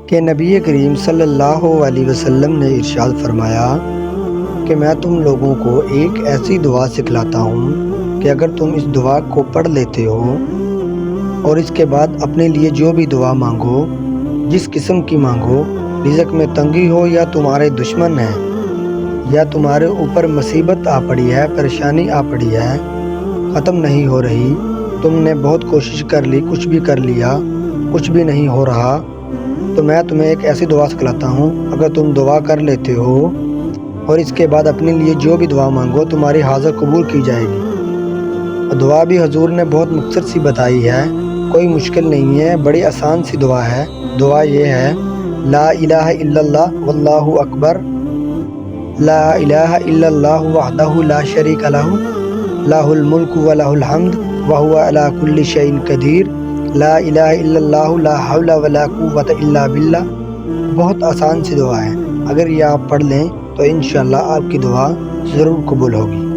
کہ نبی کریم صلی اللہ علیہ وسلم نے ارشاد فرمایا کہ میں تم لوگوں کو ایک ایسی دعا سکھلاتا ہوں کہ اگر تم اس دعا کو پڑھ لیتے ہو اور اس کے بعد اپنے لیے جو بھی دعا مانگو، جس قسم کی مانگو، رزق میں تنگی ہو یا تمہارے دشمن ہیں یا تمہارے اوپر مصیبت آ پڑی ہے، پریشانی آ پڑی ہے، ختم نہیں ہو رہی، تم نے بہت کوشش کر لی، کچھ بھی کر لیا، کچھ بھی نہیں ہو رہا، تو میں تمہیں ایک ایسی دعا سکھلاتا ہوں، اگر تم دعا کر لیتے ہو اور اس کے بعد اپنے لیے جو بھی دعا مانگو تمہاری حاضر قبول کی جائے گی۔ اور دعا بھی حضور نے بہت مختصر سی بتائی ہے، کوئی مشکل نہیں ہے، بڑی آسان سی دعا ہے۔ دعا یہ ہے: لا الہ الا اللہ واللہ اکبر، لا الہ الا اللہ وحدہ لا شریک لہ، لہ الملک ولہ الحمد وہو علی کل شیء قدیر، لا الہ الا اللہ لا حول ولا قوۃ الا باللہ۔ بہت آسان سی دعا ہے، اگر یہ آپ پڑھ لیں تو انشاءاللہ آپ کی دعا ضرور قبول ہوگی۔